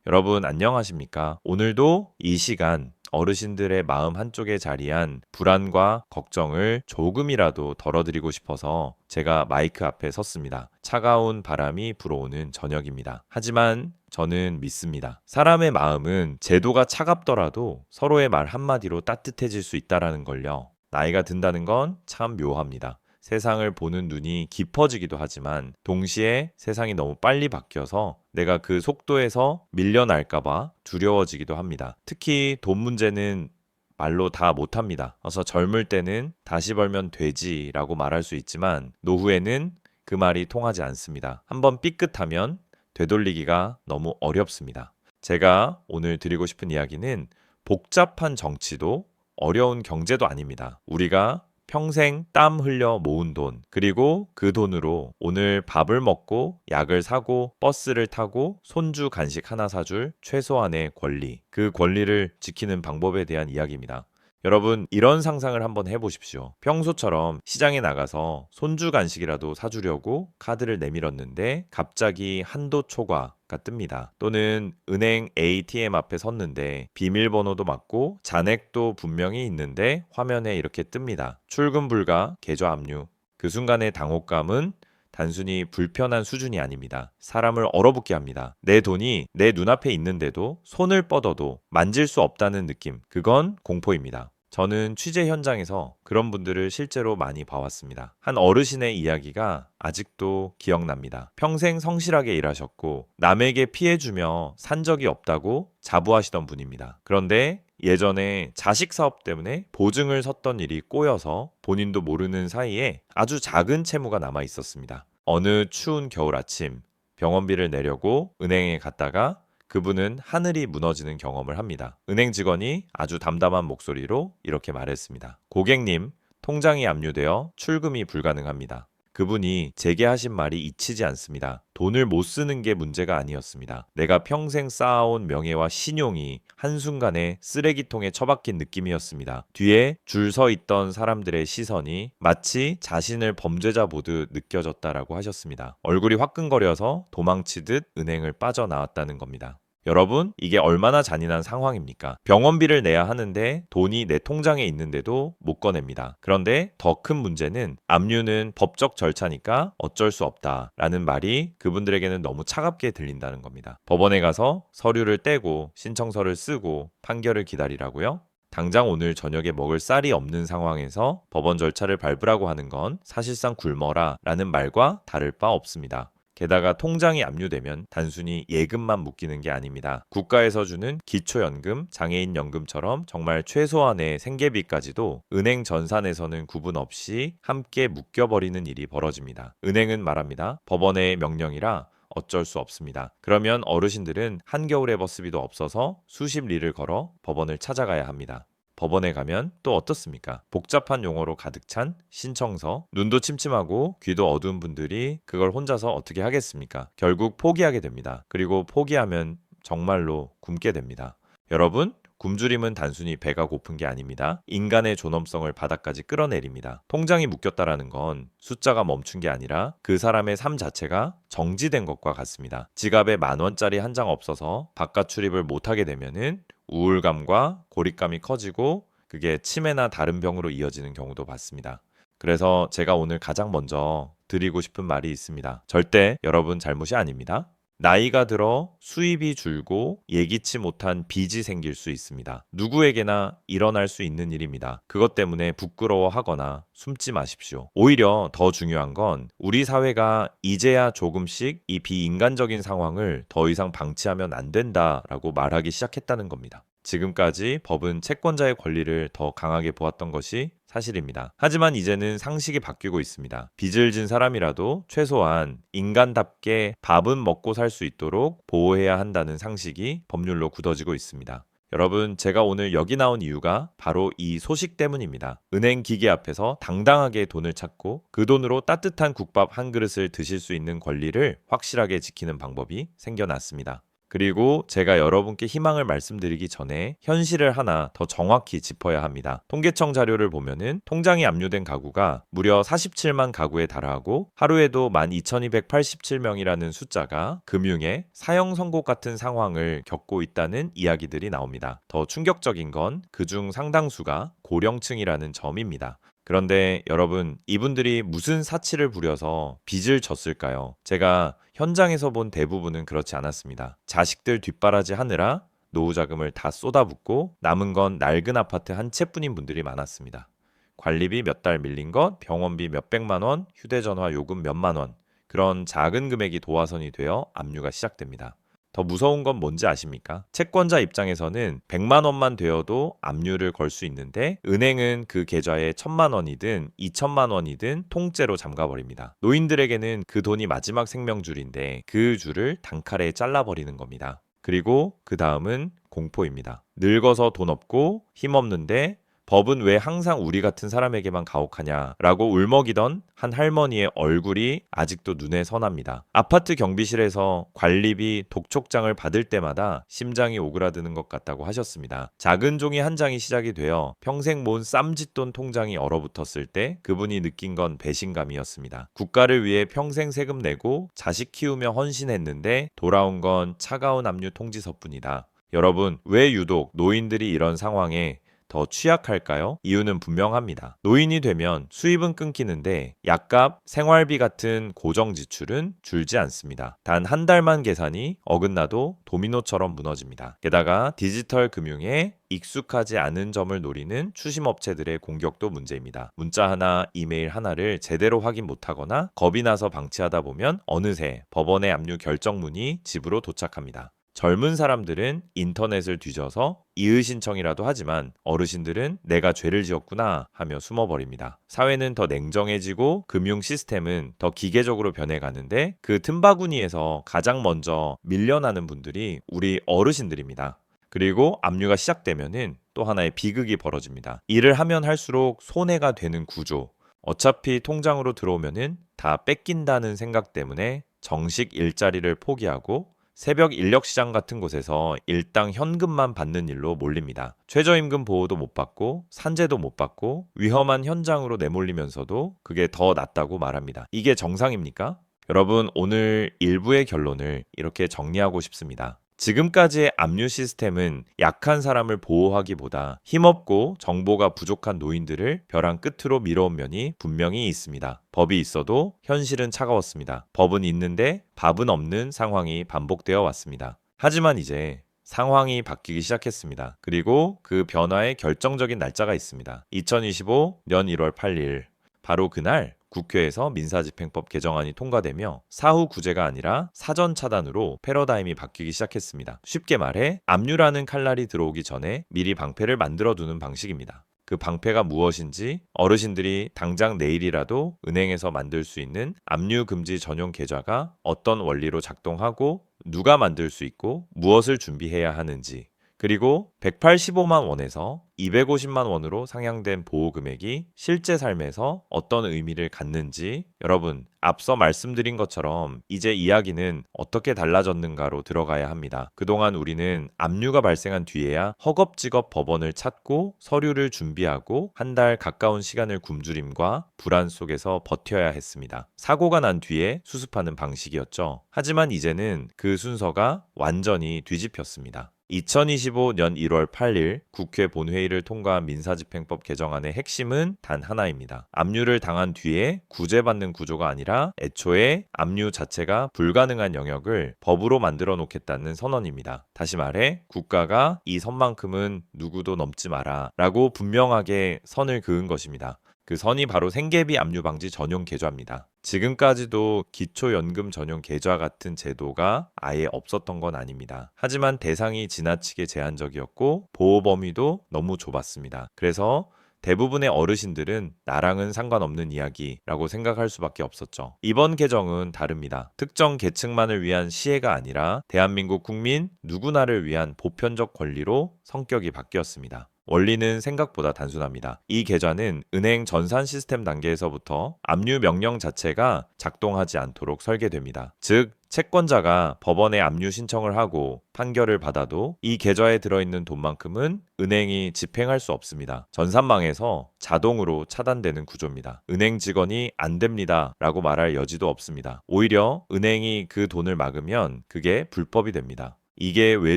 여러분 안녕하십니까? 오늘도 이 시간 어르신들의 마음 한쪽에 자리한 불안과 걱정을 조금이라도 덜어드리고 싶어서 제가 마이크 앞에 섰습니다. 차가운 바람이 불어오는 저녁입니다. 하지만 저는 믿습니다. 사람의 마음은 제도가 차갑더라도 서로의 말 한마디로 따뜻해질 수 있다라는 걸요. 나이가 든다는 건 참 묘합니다. 세상을 보는 눈이 깊어지기도 하지만 동시에 세상이 너무 빨리 바뀌어서 내가 그 속도에서 밀려날까봐 두려워지기도 합니다. 특히 돈 문제는 말로 다 못합니다. 그래서 젊을 때는 다시 벌면 되지라고 말할 수 있지만 노후에는 그 말이 통하지 않습니다. 한번 삐끗하면 되돌리기가 너무 어렵습니다. 제가 오늘 드리고 싶은 이야기는 복잡한 정치도 어려운 경제도 아닙니다. 우리가 평생 땀 흘려 모은 돈, 그리고 그 돈으로 오늘 밥을 먹고 약을 사고 버스를 타고 손주 간식 하나 사줄 최소한의 권리, 그 권리를 지키는 방법에 대한 이야기입니다. 여러분, 이런 상상을 한번 해보십시오. 평소처럼 시장에 나가서 손주 간식이라도 사주려고 카드를 내밀었는데 갑자기 한도 초과가 뜹니다. 또는 은행 ATM 앞에 섰는데 비밀번호도 맞고 잔액도 분명히 있는데 화면에 이렇게 뜹니다. 출금 불가, 계좌 압류. 그 순간의 당혹감은 단순히 불편한 수준이 아닙니다. 사람을 얼어붙게 합니다. 내 돈이 내 눈앞에 있는데도 손을 뻗어도 만질 수 없다는 느낌. 그건 공포입니다. 저는 취재 현장에서 그런 분들을 실제로 많이 봐왔습니다. 한 어르신의 이야기가 아직도 기억납니다. 평생 성실하게 일하셨고 남에게 피해주며 산 적이 없다고 자부하시던 분입니다. 그런데 예전에 자식 사업 때문에 보증을 섰던 일이 꼬여서 본인도 모르는 사이에 아주 작은 채무가 남아 있었습니다. 어느 추운 겨울 아침 병원비를 내려고 은행에 갔다가 그분은 하늘이 무너지는 경험을 합니다. 은행 직원이 아주 담담한 목소리로 이렇게 말했습니다. 고객님, 통장이 압류되어 출금이 불가능합니다. 그분이 제게 하신 말이 잊히지 않습니다. 돈을 못 쓰는 게 문제가 아니었습니다. 내가 평생 쌓아온 명예와 신용이 한순간에 쓰레기통에 처박힌 느낌이었습니다. 뒤에 줄 서 있던 사람들의 시선이 마치 자신을 범죄자 보듯 느껴졌다라고 하셨습니다. 얼굴이 화끈거려서 도망치듯 은행을 빠져나왔다는 겁니다. 여러분, 이게 얼마나 잔인한 상황입니까? 병원비를 내야 하는데 돈이 내 통장에 있는데도 못 꺼냅니다. 그런데 더 큰 문제는 압류는 법적 절차니까 어쩔 수 없다라는 말이 그분들에게는 너무 차갑게 들린다는 겁니다. 법원에 가서 서류를 떼고 신청서를 쓰고 판결을 기다리라고요? 당장 오늘 저녁에 먹을 쌀이 없는 상황에서 법원 절차를 밟으라고 하는 건 사실상 굶어라 라는 말과 다를 바 없습니다. 게다가 통장이 압류되면 단순히 예금만 묶이는 게 아닙니다. 국가에서 주는 기초연금, 장애인연금처럼 정말 최소한의 생계비까지도 은행 전산에서는 구분 없이 함께 묶여버리는 일이 벌어집니다. 은행은 말합니다. 법원의 명령이라 어쩔 수 없습니다. 그러면 어르신들은 한겨울에 버스비도 없어서 수십 리를 걸어 법원을 찾아가야 합니다. 법원에 가면 또 어떻습니까? 복잡한 용어로 가득 찬 신청서, 눈도 침침하고 귀도 어두운 분들이 그걸 혼자서 어떻게 하겠습니까? 결국 포기하게 됩니다. 그리고 포기하면 정말로 굶게 됩니다. 여러분, 굶주림은 단순히 배가 고픈 게 아닙니다. 인간의 존엄성을 바닥까지 끌어내립니다. 통장이 묶였다라는 건 숫자가 멈춘 게 아니라 그 사람의 삶 자체가 정지된 것과 같습니다. 지갑에 10,000원짜리 한 장 없어서 바깥 출입을 못하게 되면은 우울감과 고립감이 커지고 그게 치매나 다른 병으로 이어지는 경우도 봤습니다. 그래서 제가 오늘 가장 먼저 드리고 싶은 말이 있습니다. 절대 여러분 잘못이 아닙니다. 나이가 들어 수입이 줄고 예기치 못한 빚이 생길 수 있습니다. 누구에게나 일어날 수 있는 일입니다. 그것 때문에 부끄러워하거나 숨지 마십시오. 오히려 더 중요한 건 우리 사회가 이제야 조금씩 이 비인간적인 상황을 더 이상 방치하면 안 된다라고 말하기 시작했다는 겁니다. 지금까지 법은 채권자의 권리를 더 강하게 보았던 것이 사실입니다. 하지만 이제는 상식이 바뀌고 있습니다. 빚을 진 사람이라도 최소한 인간답게 밥은 먹고 살 수 있도록 보호해야 한다는 상식이 법률로 굳어지고 있습니다. 여러분, 제가 오늘 여기 나온 이유가 바로 이 소식 때문입니다. 은행 기계 앞에서 당당하게 돈을 찾고 그 돈으로 따뜻한 국밥 한 그릇을 드실 수 있는 권리를 확실하게 지키는 방법이 생겨났습니다. 그리고 제가 여러분께 희망을 말씀드리기 전에 현실을 하나 더 정확히 짚어야 합니다. 통계청 자료를 보면은 통장이 압류된 가구가 무려 47만 가구에 달하고 하루에도 12,287명이라는 숫자가 금융에 사형 선고 같은 상황을 겪고 있다는 이야기들이 나옵니다. 더 충격적인 건 그중 상당수가 고령층이라는 점입니다. 그런데 여러분, 이분들이 무슨 사치를 부려서 빚을 졌을까요? 제가 현장에서 본 대부분은 그렇지 않았습니다. 자식들 뒷바라지 하느라 노후 자금을 다 쏟아붓고 남은 건 낡은 아파트 한 채뿐인 분들이 많았습니다. 관리비 몇 달 밀린 것, 병원비 몇백만 원, 휴대전화 요금 몇만 원, 그런 작은 금액이 도화선이 되어 압류가 시작됩니다. 더 무서운 건 뭔지 아십니까? 채권자 입장에서는 100만 원만 되어도 압류를 걸 수 있는데 은행은 그 계좌에 1,000만 원이든 2,000만 원이든 통째로 잠가버립니다. 노인들에게는 그 돈이 마지막 생명줄인데 그 줄을 단칼에 잘라버리는 겁니다. 그리고 그 다음은 공포입니다. 늙어서 돈 없고 힘없는데 법은 왜 항상 우리 같은 사람에게만 가혹하냐라고 울먹이던 한 할머니의 얼굴이 아직도 눈에 선합니다. 아파트 경비실에서 관리비 독촉장을 받을 때마다 심장이 오그라드는 것 같다고 하셨습니다. 작은 종이 한 장이 시작이 되어 평생 모은 쌈짓돈 통장이 얼어붙었을 때 그분이 느낀 건 배신감이었습니다. 국가를 위해 평생 세금 내고 자식 키우며 헌신했는데 돌아온 건 차가운 압류 통지서뿐이다. 여러분, 왜 유독 노인들이 이런 상황에 더 취약할까요? 이유는 분명합니다. 노인이 되면 수입은 끊기는데 약값, 생활비 같은 고정 지출은 줄지 않습니다. 단 한 달만 계산이 어긋나도 도미노처럼 무너집니다. 게다가 디지털 금융에 익숙하지 않은 점을 노리는 추심업체들의 공격도 문제입니다. 문자 하나, 이메일 하나를 제대로 확인 못하거나 겁이 나서 방치하다 보면 어느새 법원의 압류 결정문이 집으로 도착합니다. 젊은 사람들은 인터넷을 뒤져서 이의 신청이라도 하지만 어르신들은 내가 죄를 지었구나 하며 숨어버립니다. 사회는 더 냉정해지고 금융 시스템은 더 기계적으로 변해가는데 그 틈바구니에서 가장 먼저 밀려나는 분들이 우리 어르신들입니다. 그리고 압류가 시작되면은 또 하나의 비극이 벌어집니다. 일을 하면 할수록 손해가 되는 구조. 어차피 통장으로 들어오면은 다 뺏긴다는 생각 때문에 정식 일자리를 포기하고 새벽 인력시장 같은 곳에서 일당 현금만 받는 일로 몰립니다. 최저임금 보호도 못 받고 산재도 못 받고 위험한 현장으로 내몰리면서도 그게 더 낫다고 말합니다. 이게 정상입니까? 여러분, 오늘 일부의 결론을 이렇게 정리하고 싶습니다. 지금까지의 압류 시스템은 약한 사람을 보호하기보다 힘없고 정보가 부족한 노인들을 벼랑 끝으로 밀어온 면이 분명히 있습니다. 법이 있어도 현실은 차가웠습니다. 법은 있는데 밥은 없는 상황이 반복되어 왔습니다. 하지만 이제 상황이 바뀌기 시작했습니다. 그리고 그 변화의 결정적인 날짜가 있습니다. 2025년 1월 8일. 바로 그날 국회에서 민사집행법 개정안이 통과되며 사후 구제가 아니라 사전 차단으로 패러다임이 바뀌기 시작했습니다. 쉽게 말해 압류라는 칼날이 들어오기 전에 미리 방패를 만들어두는 방식입니다. 그 방패가 무엇인지 어르신들이 당장 내일이라도 은행에서 만들 수 있는 압류 금지 전용 계좌가 어떤 원리로 작동하고 누가 만들 수 있고 무엇을 준비해야 하는지, 그리고 185만 원에서 250만 원으로 상향된 보호금액이 실제 삶에서 어떤 의미를 갖는지, 여러분, 앞서 말씀드린 것처럼 이제 이야기는 어떻게 달라졌는가로 들어가야 합니다. 그동안 우리는 압류가 발생한 뒤에야 허겁지겁 법원을 찾고 서류를 준비하고 한 달 가까운 시간을 굶주림과 불안 속에서 버텨야 했습니다. 사고가 난 뒤에 수습하는 방식이었죠. 하지만 이제는 그 순서가 완전히 뒤집혔습니다. 2025년 1월 8일 국회 본회의를 통과한 민사집행법 개정안의 핵심은 단 하나입니다. 압류를 당한 뒤에 구제받는 구조가 아니라 애초에 압류 자체가 불가능한 영역을 법으로 만들어 놓겠다는 선언입니다. 다시 말해 국가가 이 선만큼은 누구도 넘지 마라 라고 분명하게 선을 그은 것입니다. 그 선이 바로 생계비 압류 방지 전용 계좌입니다. 지금까지도 기초연금 전용 계좌 같은 제도가 아예 없었던 건 아닙니다. 하지만 대상이 지나치게 제한적이었고 보호 범위도 너무 좁았습니다. 그래서 대부분의 어르신들은 나랑은 상관없는 이야기라고 생각할 수밖에 없었죠. 이번 개정은 다릅니다. 특정 계층만을 위한 시혜가 아니라 대한민국 국민 누구나를 위한 보편적 권리로 성격이 바뀌었습니다. 원리는 생각보다 단순합니다. 이 계좌는 은행 전산 시스템 단계에서부터 압류 명령 자체가 작동하지 않도록 설계됩니다. 즉, 채권자가 법원에 압류 신청을 하고 판결을 받아도 이 계좌에 들어있는 돈만큼은 은행이 집행할 수 없습니다. 전산망에서 자동으로 차단되는 구조입니다. 은행 직원이 안 됩니다 라고 말할 여지도 없습니다. 오히려 은행이 그 돈을 막으면 그게 불법이 됩니다. 이게 왜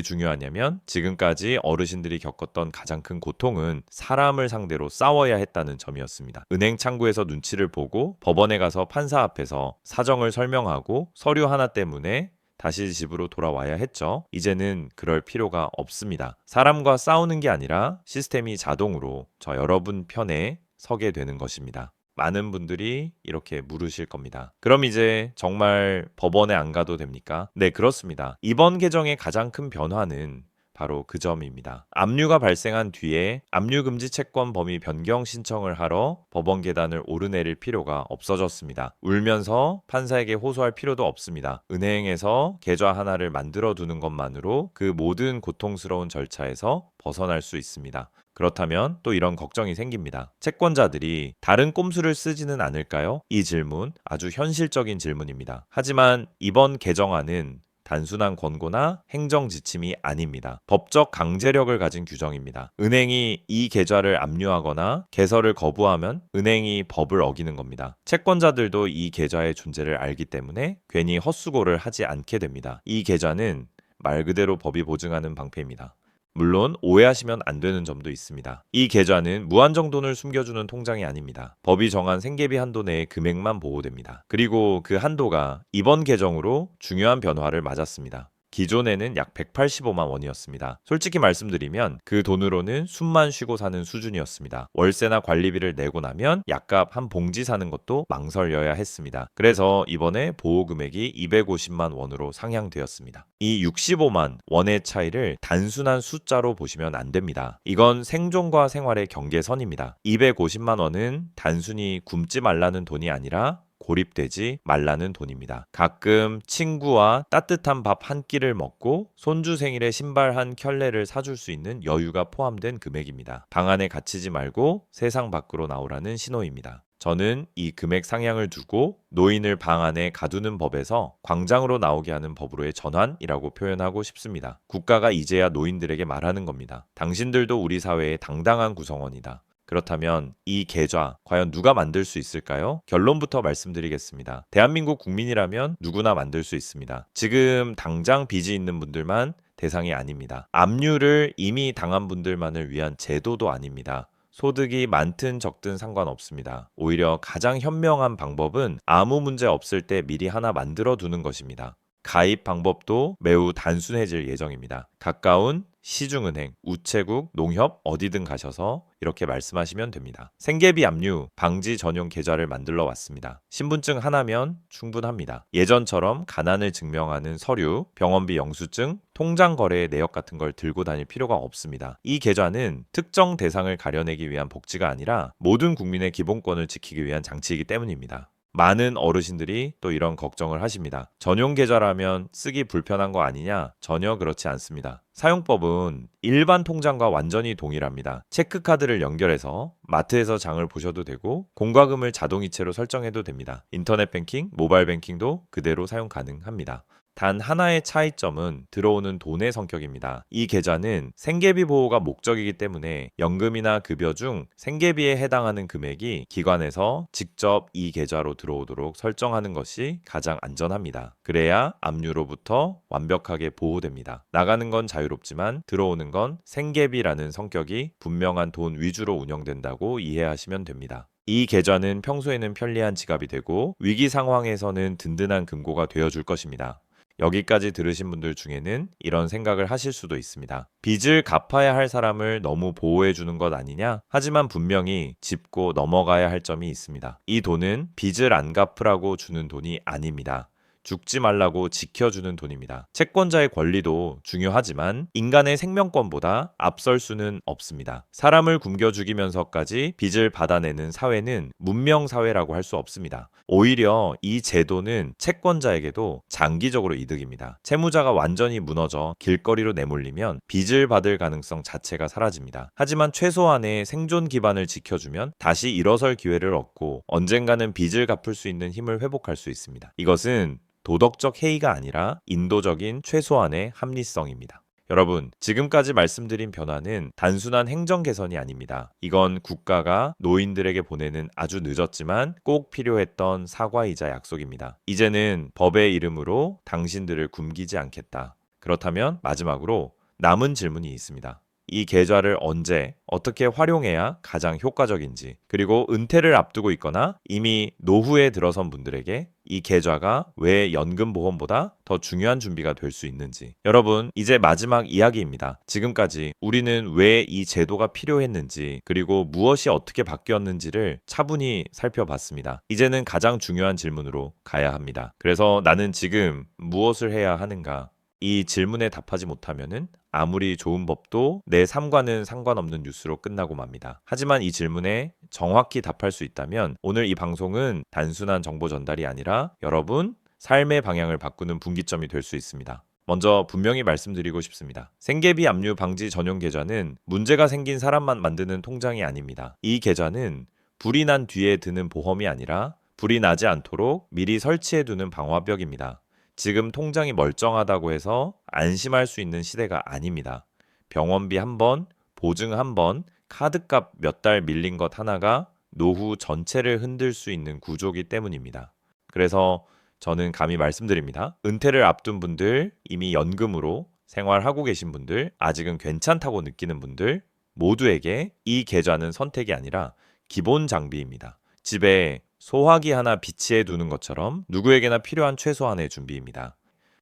중요하냐면 지금까지 어르신들이 겪었던 가장 큰 고통은 사람을 상대로 싸워야 했다는 점이었습니다. 은행 창구에서 눈치를 보고 법원에 가서 판사 앞에서 사정을 설명하고 서류 하나 때문에 다시 집으로 돌아와야 했죠. 이제는 그럴 필요가 없습니다. 사람과 싸우는 게 아니라 시스템이 자동으로 저 여러분 편에 서게 되는 것입니다. 많은 분들이 이렇게 물으실 겁니다. 그럼 이제 정말 법원에 안 가도 됩니까? 네, 그렇습니다. 이번 개정의 가장 큰 변화는 바로 그 점입니다. 압류가 발생한 뒤에 압류금지 채권 범위 변경 신청을 하러 법원 계단을 오르내릴 필요가 없어졌습니다. 울면서 판사에게 호소할 필요도 없습니다. 은행에서 계좌 하나를 만들어 두는 것만으로 그 모든 고통스러운 절차에서 벗어날 수 있습니다. 그렇다면 또 이런 걱정이 생깁니다. 채권자들이 다른 꼼수를 쓰지는 않을까요? 이 질문 아주 현실적인 질문입니다. 하지만 이번 개정안은 단순한 권고나 행정 지침이 아닙니다. 법적 강제력을 가진 규정입니다. 은행이 이 계좌를 압류하거나 개설을 거부하면 은행이 법을 어기는 겁니다. 채권자들도 이 계좌의 존재를 알기 때문에 괜히 헛수고를 하지 않게 됩니다. 이 계좌는 말 그대로 법이 보증하는 방패입니다. 물론 오해하시면 안 되는 점도 있습니다. 이 계좌는 무한정 돈을 숨겨주는 통장이 아닙니다. 법이 정한 생계비 한도 내의 금액만 보호됩니다. 그리고 그 한도가 이번 개정으로 중요한 변화를 맞았습니다. 기존에는 약 185만 원이었습니다. 솔직히 말씀드리면 그 돈으로는 숨만 쉬고 사는 수준이었습니다. 월세나 관리비를 내고 나면 약값 한 봉지 사는 것도 망설여야 했습니다. 그래서 이번에 보호금액이 250만 원으로 상향되었습니다. 이 65만 원의 차이를 단순한 숫자로 보시면 안 됩니다. 이건 생존과 생활의 경계선입니다. 250만 원은 단순히 굶지 말라는 돈이 아니라 고립되지 말라는 돈입니다. 가끔 친구와 따뜻한 밥 한 끼를 먹고 손주 생일에 신발 한 켤레를 사줄 수 있는 여유가 포함된 금액입니다. 방 안에 갇히지 말고 세상 밖으로 나오라는 신호입니다. 저는 이 금액 상향을 두고 노인을 방 안에 가두는 법에서 광장으로 나오게 하는 법으로의 전환이라고 표현하고 싶습니다. 국가가 이제야 노인들에게 말하는 겁니다. 당신들도 우리 사회의 당당한 구성원이다. 그렇다면 이 계좌 과연 누가 만들 수 있을까요? 결론부터 말씀드리겠습니다. 대한민국 국민이라면 누구나 만들 수 있습니다. 지금 당장 빚이 있는 분들만 대상이 아닙니다. 압류를 이미 당한 분들만을 위한 제도도 아닙니다. 소득이 많든 적든 상관없습니다. 오히려 가장 현명한 방법은 아무 문제 없을 때 미리 하나 만들어 두는 것입니다. 가입 방법도 매우 단순해질 예정입니다. 가까운 시중은행, 우체국, 농협 어디든 가셔서 이렇게 말씀하시면 됩니다. 생계비 압류 방지 전용 계좌를 만들러 왔습니다. 신분증 하나면 충분합니다. 예전처럼 가난을 증명하는 서류, 병원비 영수증, 통장 거래의 내역 같은 걸 들고 다닐 필요가 없습니다. 이 계좌는 특정 대상을 가려내기 위한 복지가 아니라 모든 국민의 기본권을 지키기 위한 장치이기 때문입니다. 많은 어르신들이 또 이런 걱정을 하십니다. 전용 계좌라면 쓰기 불편한 거 아니냐? 전혀 그렇지 않습니다. 사용법은 일반 통장과 완전히 동일합니다. 체크카드를 연결해서 마트에서 장을 보셔도 되고 공과금을 자동이체로 설정해도 됩니다. 인터넷 뱅킹, 모바일 뱅킹도 그대로 사용 가능합니다. 단 하나의 차이점은 들어오는 돈의 성격입니다. 이 계좌는 생계비 보호가 목적이기 때문에 연금이나 급여 중 생계비에 해당하는 금액이 기관에서 직접 이 계좌로 들어오도록 설정하는 것이 가장 안전합니다. 그래야 압류로부터 완벽하게 보호됩니다. 나가는 건 자유롭지만 들어오는 건 생계비라는 성격이 분명한 돈 위주로 운영된다고 이해하시면 됩니다. 이 계좌는 평소에는 편리한 지갑이 되고 위기 상황에서는 든든한 금고가 되어줄 것입니다. 여기까지 들으신 분들 중에는 이런 생각을 하실 수도 있습니다. 빚을 갚아야 할 사람을 너무 보호해 주는 것 아니냐? 하지만 분명히 짚고 넘어가야 할 점이 있습니다. 이 돈은 빚을 안 갚으라고 주는 돈이 아닙니다. 죽지 말라고 지켜주는 돈입니다. 채권자의 권리도 중요하지만 인간의 생명권보다 앞설 수는 없습니다. 사람을 굶겨 죽이면서까지 빚을 받아내는 사회는 문명사회라고 할 수 없습니다. 오히려 이 제도는 채권자에게도 장기적으로 이득입니다. 채무자가 완전히 무너져 길거리로 내몰리면 빚을 받을 가능성 자체가 사라집니다. 하지만 최소한의 생존 기반을 지켜주면 다시 일어설 기회를 얻고 언젠가는 빚을 갚을 수 있는 힘을 회복할 수 있습니다. 이것은 도덕적 해이가 아니라 인도적인 최소한의 합리성입니다. 여러분, 지금까지 말씀드린 변화는 단순한 행정 개선이 아닙니다. 이건 국가가 노인들에게 보내는 아주 늦었지만 꼭 필요했던 사과이자 약속입니다. 이제는 법의 이름으로 당신들을 굶기지 않겠다. 그렇다면 마지막으로 남은 질문이 있습니다. 이 계좌를 언제, 어떻게 활용해야 가장 효과적인지, 그리고 은퇴를 앞두고 있거나 이미 노후에 들어선 분들에게 이 계좌가 왜 연금보험보다 더 중요한 준비가 될 수 있는지. 여러분, 이제 마지막 이야기입니다. 지금까지 우리는 왜 이 제도가 필요했는지, 그리고 무엇이 어떻게 바뀌었는지를 차분히 살펴봤습니다. 이제는 가장 중요한 질문으로 가야 합니다. 그래서 나는 지금 무엇을 해야 하는가? 이 질문에 답하지 못하면은 아무리 좋은 법도 내 삶과는 상관없는 뉴스로 끝나고 맙니다. 하지만 이 질문에 정확히 답할 수 있다면 오늘 이 방송은 단순한 정보 전달이 아니라 여러분 삶의 방향을 바꾸는 분기점이 될 수 있습니다. 먼저 분명히 말씀드리고 싶습니다. 생계비 압류 방지 전용 계좌는 문제가 생긴 사람만 만드는 통장이 아닙니다. 이 계좌는 불이 난 뒤에 드는 보험이 아니라 불이 나지 않도록 미리 설치해두는 방화벽입니다. 지금 통장이 멀쩡하다고 해서 안심할 수 있는 시대가 아닙니다. 병원비 한 번, 보증 한 번, 카드값 몇 달 밀린 것 하나가 노후 전체를 흔들 수 있는 구조기 때문입니다. 그래서 저는 감히 말씀드립니다. 은퇴를 앞둔 분들, 이미 연금으로 생활하고 계신 분들, 아직은 괜찮다고 느끼는 분들 모두에게 이 계좌는 선택이 아니라 기본 장비입니다. 집에 소화기 하나 비치해 두는 것처럼 누구에게나 필요한 최소한의 준비입니다.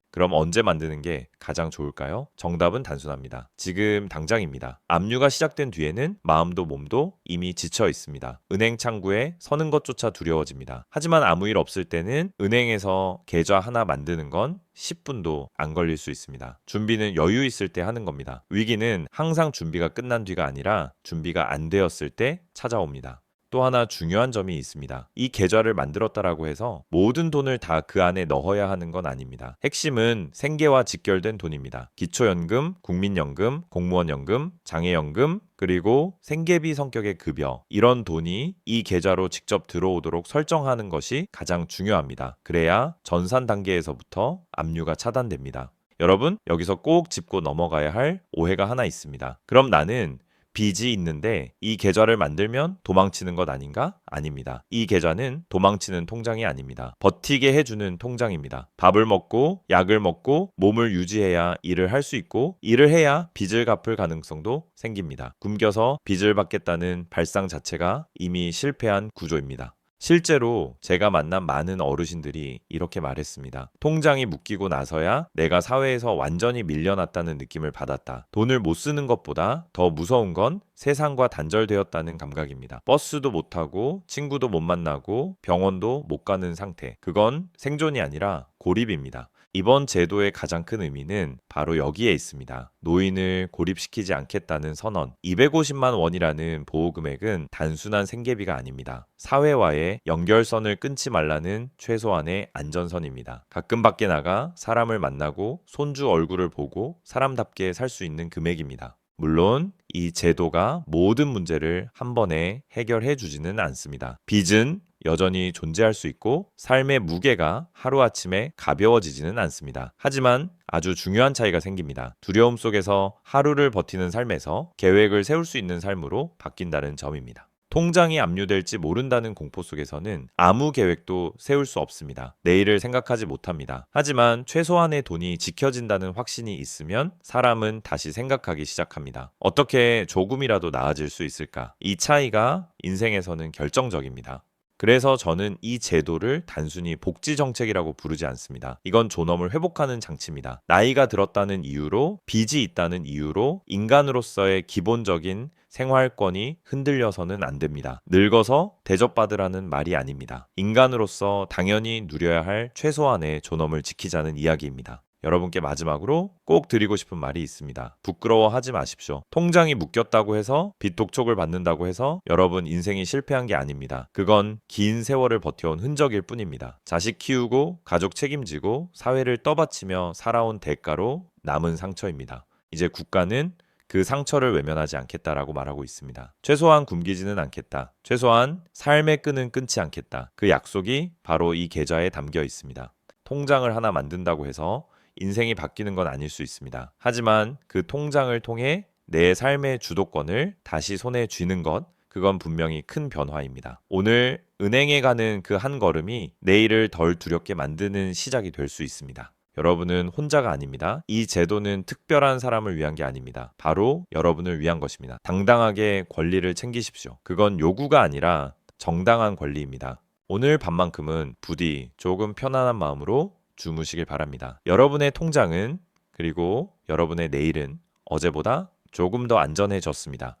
그럼 언제 만드는 게 가장 좋을까요? 정답은 단순합니다. 지금 당장입니다. 압류가 시작된 뒤에는 마음도 몸도 이미 지쳐 있습니다. 은행 창구에 서는 것조차 두려워집니다. 하지만 아무 일 없을 때는 은행에서 계좌 하나 만드는 건 10분도 안 걸릴 수 있습니다. 준비는 여유 있을 때 하는 겁니다. 위기는 항상 준비가 끝난 뒤가 아니라 준비가 안 되었을 때 찾아옵니다. 또 하나 중요한 점이 있습니다. 이 계좌를 만들었다라고 해서 모든 돈을 다 그 안에 넣어야 하는 건 아닙니다. 핵심은 생계와 직결된 돈입니다. 기초연금, 국민연금, 공무원연금, 장애연금, 그리고 생계비 성격의 급여, 이런 돈이 이 계좌로 직접 들어오도록 설정하는 것이 가장 중요합니다. 그래야 전산 단계에서부터 압류가 차단됩니다. 여러분, 여기서 꼭 짚고 넘어가야 할 오해가 하나 있습니다. 그럼 나는 빚이 있는데 이 계좌를 만들면 도망치는 것 아닌가? 아닙니다. 이 계좌는 도망치는 통장이 아닙니다. 버티게 해주는 통장입니다. 밥을 먹고 약을 먹고 몸을 유지해야 일을 할 수 있고 일을 해야 빚을 갚을 가능성도 생깁니다. 굶겨서 빚을 받겠다는 발상 자체가 이미 실패한 구조입니다. 실제로 제가 만난 많은 어르신들이 이렇게 말했습니다. 통장이 묶이고 나서야 내가 사회에서 완전히 밀려났다는 느낌을 받았다. 돈을 못 쓰는 것보다 더 무서운 건 세상과 단절되었다는 감각입니다. 버스도 못 타고 친구도 못 만나고 병원도 못 가는 상태. 그건 생존이 아니라 고립입니다. 이번 제도의 가장 큰 의미는 바로 여기에 있습니다. 노인을 고립시키지 않겠다는 선언. 250만 원이라는 보호금액은 단순한 생계비가 아닙니다. 사회와의 연결선을 끊지 말라는 최소한의 안전선입니다. 가끔 밖에 나가 사람을 만나고 손주 얼굴을 보고 사람답게 살 수 있는 금액입니다. 물론 이 제도가 모든 문제를 한 번에 해결해 주지는 않습니다. 빚은 여전히 존재할 수 있고 삶의 무게가 하루아침에 가벼워지지는 않습니다. 하지만 아주 중요한 차이가 생깁니다. 두려움 속에서 하루를 버티는 삶에서 계획을 세울 수 있는 삶으로 바뀐다는 점입니다. 통장이 압류될지 모른다는 공포 속에서는 아무 계획도 세울 수 없습니다. 내일을 생각하지 못합니다. 하지만 최소한의 돈이 지켜진다는 확신이 있으면 사람은 다시 생각하기 시작합니다. 어떻게 조금이라도 나아질 수 있을까? 이 차이가 인생에서는 결정적입니다. 그래서 저는 이 제도를 단순히 복지 정책이라고 부르지 않습니다. 이건 존엄을 회복하는 장치입니다. 나이가 들었다는 이유로, 빚이 있다는 이유로 인간으로서의 기본적인 생활권이 흔들려서는 안 됩니다. 늙어서 대접받으라는 말이 아닙니다. 인간으로서 당연히 누려야 할 최소한의 존엄을 지키자는 이야기입니다. 여러분께 마지막으로 꼭 드리고 싶은 말이 있습니다. 부끄러워하지 마십시오. 통장이 묶였다고 해서 빚 독촉을 받는다고 해서 여러분 인생이 실패한 게 아닙니다. 그건 긴 세월을 버텨온 흔적일 뿐입니다. 자식 키우고 가족 책임지고 사회를 떠받치며 살아온 대가로 남은 상처입니다. 이제 국가는 그 상처를 외면하지 않겠다라고 말하고 있습니다. 최소한 굶기지는 않겠다. 최소한 삶의 끈은 끊지 않겠다. 그 약속이 바로 이 계좌에 담겨 있습니다. 통장을 하나 만든다고 해서 인생이 바뀌는 건 아닐 수 있습니다. 하지만 그 통장을 통해 내 삶의 주도권을 다시 손에 쥐는 것, 그건 분명히 큰 변화입니다. 오늘 은행에 가는 그 한 걸음이 내일을 덜 두렵게 만드는 시작이 될 수 있습니다. 여러분은 혼자가 아닙니다. 이 제도는 특별한 사람을 위한 게 아닙니다. 바로 여러분을 위한 것입니다. 당당하게 권리를 챙기십시오. 그건 요구가 아니라 정당한 권리입니다. 오늘 밤만큼은 부디 조금 편안한 마음으로 주무시길 바랍니다. 여러분의 통장은 그리고 여러분의 내일은 어제보다 조금 더 안전해졌습니다.